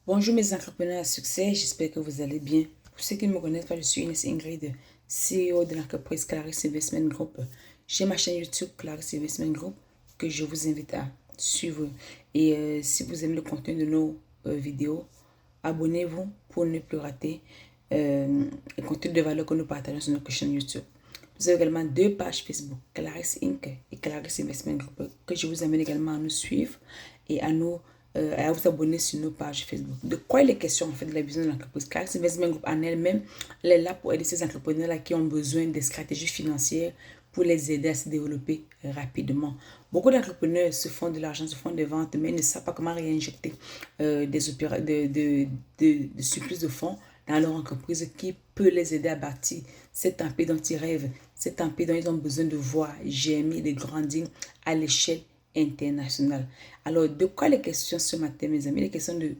Bonjour mes entrepreneurs à succès, j'espère que vous allez bien. Pour ceux qui ne me connaissent pas, je suis Inès Ingrid, CEO de l'entreprise Clarisse Investment Group. J'ai ma chaîne YouTube Clarisse Investment Group que je vous invite à suivre. Et si vous aimez le contenu de nos vidéos, abonnez-vous pour ne plus rater le contenu de valeur que nous partageons sur notre chaîne YouTube. Vous avez également deux pages Facebook, Clarisse Inc. et Clarisse Investment Group, que je vous amène également à nous suivre et à vous abonner sur nos pages Facebook. De quoi il est question en fait de la vision de l'entreprise? Clarisse Investment Group en elle-même, elle est là pour aider ces entrepreneurs-là qui ont besoin de stratégies financières pour les aider à se développer rapidement. Beaucoup d'entrepreneurs se font de l'argent, se font des ventes, mais ne savent pas comment réinjecter de surplus de fonds dans leur entreprise qui peut les aider à bâtir cet empire dont ils rêvent, cet empire dont ils ont besoin de voir germer, de grandir à l'échelle internationale. Alors, de quoi les questions ce matin, mes amis? Les questions de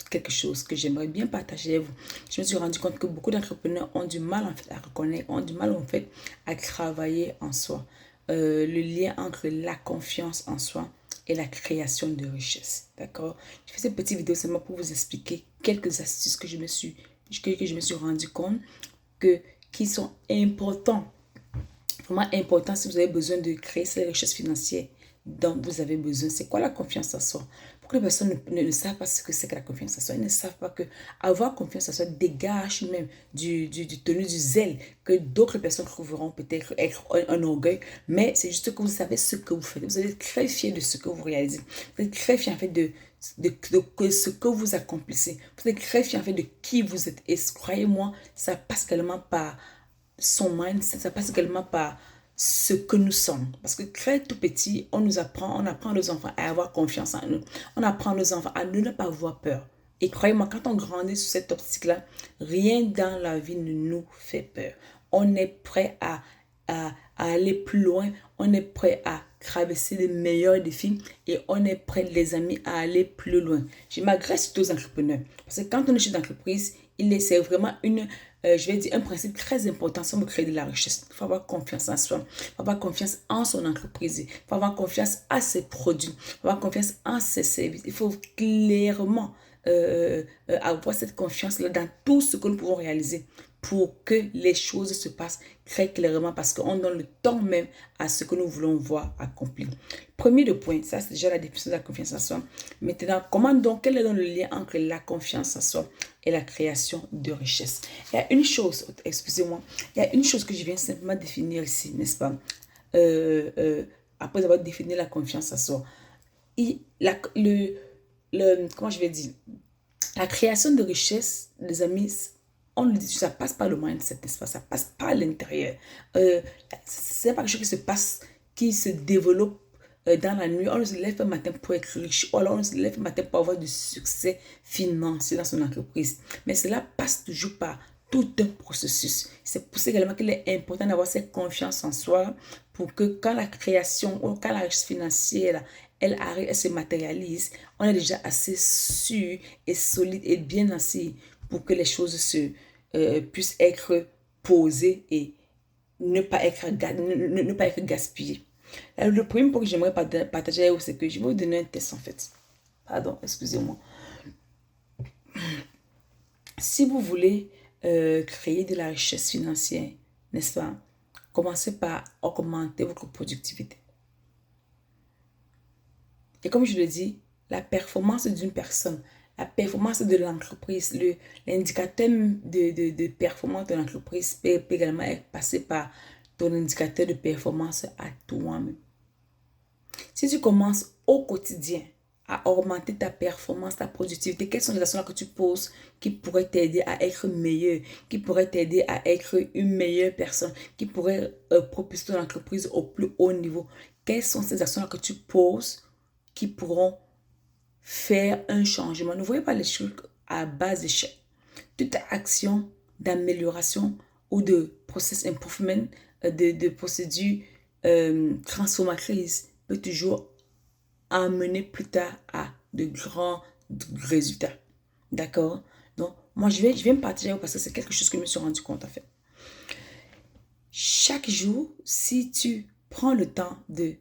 quelque chose que j'aimerais bien partager avec vous. Je me suis rendu compte que beaucoup d'entrepreneurs ont du mal en fait à reconnaître, ont du mal en fait à travailler en soi. Le lien entre la confiance en soi et la création de richesse. D'accord? Je fais cette petite vidéo seulement pour vous expliquer quelques astuces que je me suis rendu compte qui sont importants, vraiment importants si vous avez besoin de créer ces richesses financières dont vous avez besoin. C'est quoi la confiance en soi? Beaucoup de personnes ne savent pas ce que c'est que la confiance en soi. Ils ne savent pas que avoir confiance en soi dégage même du zèle que d'autres personnes trouveront peut-être être un orgueil. Mais c'est juste que vous savez ce que vous faites. Vous êtes très fier de ce que vous réalisez. Vous êtes très fier en fait de ce que vous accomplissez. Vous êtes très fier en fait de qui vous êtes. Et croyez-moi, ça passe tellement par son mindset, ça passe également par ce que nous sommes. Parce que très tout petit, on apprend à nos enfants à avoir confiance en nous. On apprend à nos enfants à ne pas avoir peur. Et croyez-moi, quand on grandit sur cette optique-là, rien dans la vie ne nous fait peur. On est prêt à aller plus loin, on est prêt à traverser les meilleurs défis et on est prêt, les amis, à aller plus loin. Je m'adresse aux entrepreneurs. Parce que quand on est chez d'entreprise, c'est vraiment je vais dire, un principe très important si on veut créer de la richesse. Il faut avoir confiance en soi. Il faut avoir confiance en son entreprise. Il faut avoir confiance à ses produits. Il faut avoir confiance en ses services. Il faut clairement avoir cette confiance-là dans tout ce que nous pouvons réaliser pour que les choses se passent très clairement parce qu'on donne le temps même à ce que nous voulons voir accompli. Premier de point, ça c'est déjà la définition de la confiance en soi. Maintenant, quel est donc le lien entre la confiance en soi et la création de richesse? Il y a une chose, excusez-moi, il y a une chose que je viens simplement définir ici, n'est-ce pas? Après avoir défini la confiance en soi. Comment je vais dire? La création de richesse, les amis, on le dit, ça passe par le mindset, n'est-ce pas? Ça passe par l'intérieur. Euh, c'est pas quelque chose qui se passe, qui se développe dans la nuit. On ne se lève un matin pour être riche. Ou alors on se lève un matin pour avoir du succès financier dans son entreprise. Mais cela passe toujours par tout un processus. C'est pour ça également qu'il est important d'avoir cette confiance en soi pour que quand la création ou quand la richesse financière elle arrive, elle se matérialise, on est déjà assez sûr et solide et bien assis pour que les choses puissent être posées et ne pas être gaspillées. Alors, le premier point que j'aimerais partager avec vous, c'est que je vais vous donner un test en fait. Pardon, excusez-moi. Si vous voulez créer de la richesse financière, n'est-ce pas? Commencez par augmenter votre productivité. Et comme je le dis, la performance d'une personne, la performance de l'entreprise, l'indicateur de performance de l'entreprise peut également être passé par ton indicateur de performance à toi-même. Si tu commences au quotidien à augmenter ta performance, ta productivité, quelles sont les actions que tu poses qui pourraient t'aider à être meilleur, qui pourraient t'aider à être une meilleure personne, qui pourraient propulser ton entreprise au plus haut niveau? Quelles sont ces actions que tu poses qui pourront faire un changement? Ne voyez pas les choses à bas échelle. Toute action d'amélioration ou de process improvement, de procédure transformatrice peut toujours amener plus tard à de grands résultats. D'accord? Donc, moi, je vais me partager parce que c'est quelque chose que je me suis rendu compte en fait. Chaque jour, si tu prends le temps de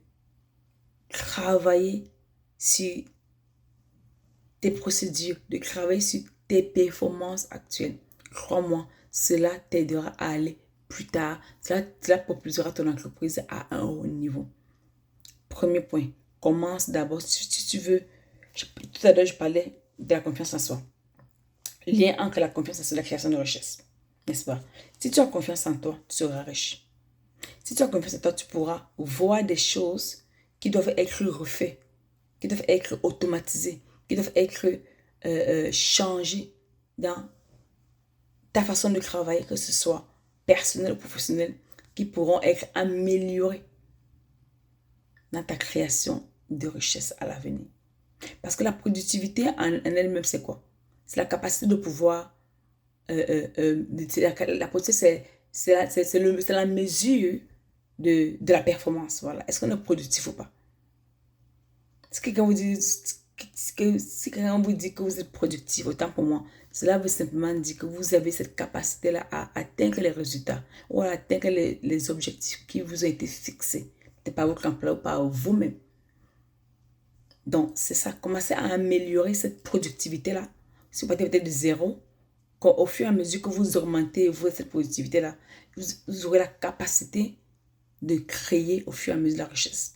travailler sur tes procédures, de travailler sur tes performances actuelles. Crois-moi, cela t'aidera à aller plus tard. Cela propulsera ton entreprise à un haut niveau. Premier point, commence d'abord si tu veux. Tout à l'heure, je parlais de la confiance en soi. Lien entre la confiance en soi et la création de richesse. N'est-ce pas? Si tu as confiance en toi, tu seras riche. Si tu as confiance en toi, tu pourras voir des choses qui doivent être refaites, qui doivent être automatisées, qui doivent être changées dans ta façon de travailler, que ce soit personnel ou professionnel, qui pourront être améliorées dans ta création de richesse à l'avenir. Parce que la productivité en elle-même, c'est quoi? C'est la capacité de pouvoir... la productivité, c'est la mesure de la performance. Voilà. Est-ce qu'on est productif ou pas? Si quelqu'un vous dit, que vous êtes productif, autant pour moi, cela veut simplement dire que vous avez cette capacité-là à atteindre les résultats ou à atteindre les objectifs qui vous ont été fixés. Peut-être par votre emploi ou par vous-même. Donc, c'est ça. Commencez à améliorer cette productivité-là. Si vous partez peut-être de zéro, au fur et à mesure que vous augmentez cette productivité-là, vous aurez la capacité de créer au fur et à mesure de la richesse.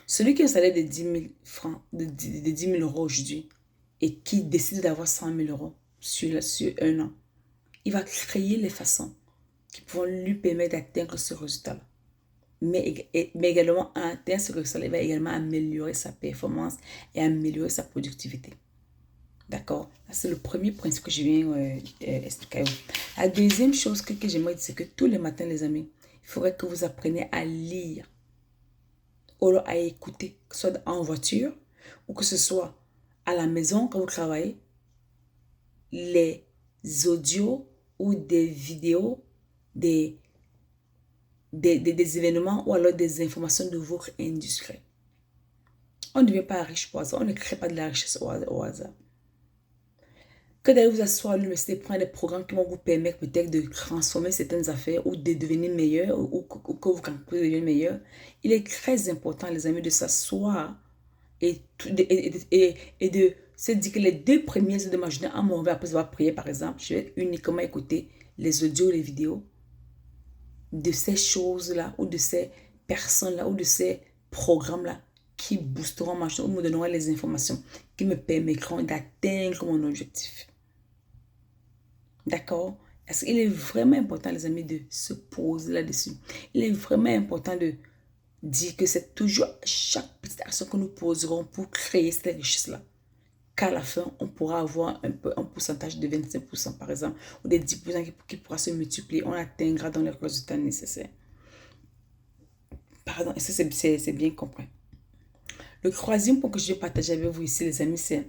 Celui qui a un salaire de 10 000 francs, de 10 000 euros aujourd'hui, et qui décide d'avoir 100 000 euros sur un an, il va créer les façons qui pourront lui permettre d'atteindre ce résultat-là. Mais également, en atteignant ce résultat, il va également améliorer sa performance et améliorer sa productivité. D'accord? C'est le premier principe que je viens expliquer à vous. La deuxième chose que j'aimerais dire, c'est que tous les matins, les amis, il faudrait que vous appreniez à lire ou alors à écouter, que ce soit en voiture ou que ce soit à la maison quand vous travaillez, les audios ou des vidéos, des événements ou alors des informations de votre industrie. On ne devient pas riche au hasard, on ne crée pas de la richesse au hasard. Que d'aller vous asseoir à l'université, prendre des programmes qui vont vous permettre peut-être de transformer certaines affaires ou de devenir meilleur ou que vous devenir meilleur. Il est très important, les amis, de s'asseoir et de se dire que les 2 premières heures de ma journée, à mon réveil, après avoir prié, par exemple, je vais uniquement écouter les audios, les vidéos de ces choses-là ou de ces personnes-là ou de ces programmes-là qui boosteront ma journée ou me donneront les informations qui me permettront d'atteindre mon objectif. D'accord? Parce qu'il est vraiment important, les amis, de se poser là-dessus. Il est vraiment important de dire que c'est toujours chaque petite action que nous poserons pour créer cette richesse-là. Qu'à la fin, on pourra avoir un pourcentage de 25%, par exemple, ou de 10% qui pourra se multiplier. On atteindra dans les résultats nécessaires. Pardon, et ça, c'est bien compris. Le troisième point que je vais partager avec vous ici, les amis, c'est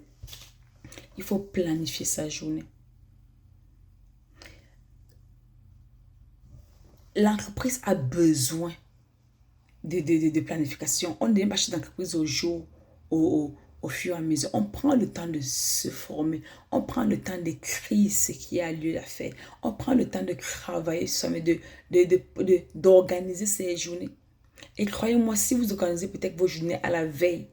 il faut planifier sa journée. L'entreprise a besoin de planification. On ne devient pas chef d'entreprise au jour, au fur et à mesure. On prend le temps de se former. On prend le temps d'écrire ce qui a lieu à faire. On prend le temps de travailler sur soi, d'organiser ses journées. Et croyez-moi, si vous organisez peut-être vos journées à la veille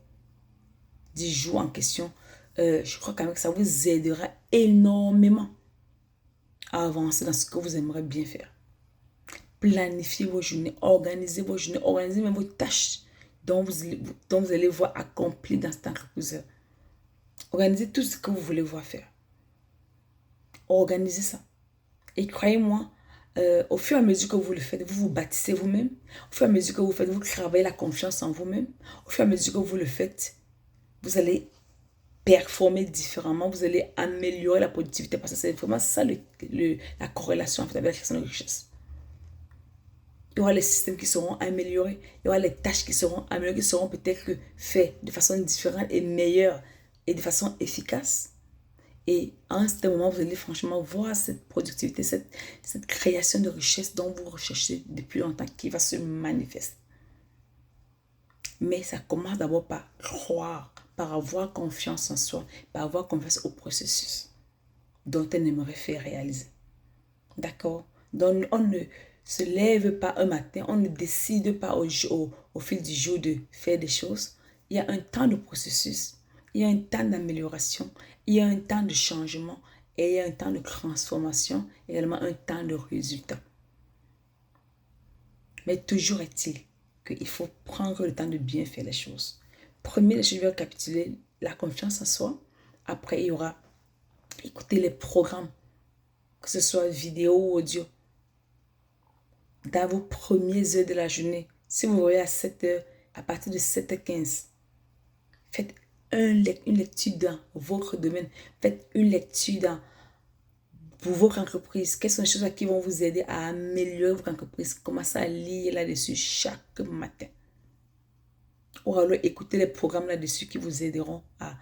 du jour en question, je crois quand même que ça vous aidera énormément à avancer dans ce que vous aimeriez bien faire. Planifiez vos journées, organisez vos journées, organisez même vos tâches dont vous allez voir accomplir dans cette entreprise. Organisez tout ce que vous voulez voir faire. Organisez ça. Et croyez-moi, au fur et à mesure que vous le faites, vous vous bâtissez vous-même. Au fur et à mesure que vous faites, vous travaillez la confiance en vous-même. Au fur et à mesure que vous le faites, vous allez performer différemment, vous allez améliorer la productivité parce que c'est vraiment ça la corrélation avec la création de richesse. Il y aura les systèmes qui seront améliorés, il y aura les tâches qui seront améliorées, qui seront peut-être faites de façon différente et meilleure et de façon efficace. Et à un certain moment, vous allez franchement voir cette productivité, cette création de richesse dont vous recherchez depuis longtemps qui va se manifester. Mais ça commence d'abord par croire, par avoir confiance en soi, par avoir confiance au processus dont on aimerait faire réaliser. D'accord? Donc, on ne se lève pas un matin, on ne décide pas au fil du jour de faire des choses. Il y a un temps de processus. Il y a un temps d'amélioration, il y a un temps de changement et il y a un temps de transformation, également un temps de résultat. Mais toujours est-il qu'il faut prendre le temps de bien faire les choses. Premier, je vais récapituler la confiance en soi. Après, il y aura écouter les programmes, que ce soit vidéo ou audio, dans vos premières heures de la journée. Si vous voyez à 7 heures, à partir de 7h15, faites une lecture dans votre domaine. Faites une lecture dans pour votre entreprise. Quelles sont les choses qui vont vous aider à améliorer votre entreprise? Commencez à lire là-dessus chaque matin. Ou alors écoutez les programmes là-dessus qui vous aideront à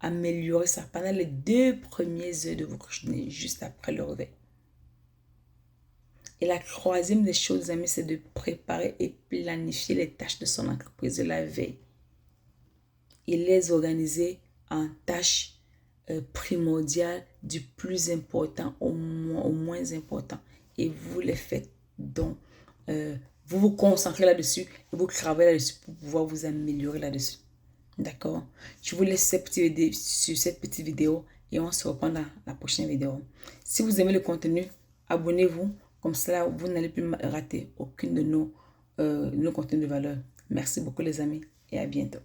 améliorer ça pendant les 2 premières heures de votre journée, juste après le réveil. Et la troisième des choses, amis, c'est de préparer et planifier les tâches de son entreprise de la veille. Et les organiser en tâches primordiales du plus important au moins important. Et vous les faites donc. Vous vous concentrez là-dessus et vous travaillez là-dessus pour pouvoir vous améliorer là-dessus. D'accord? Je vous laisse sur cette petite vidéo et on se reprend dans la prochaine vidéo. Si vous aimez le contenu, abonnez-vous. Comme cela, vous n'allez plus rater aucune de nos contenus de valeur. Merci beaucoup les amis et à bientôt.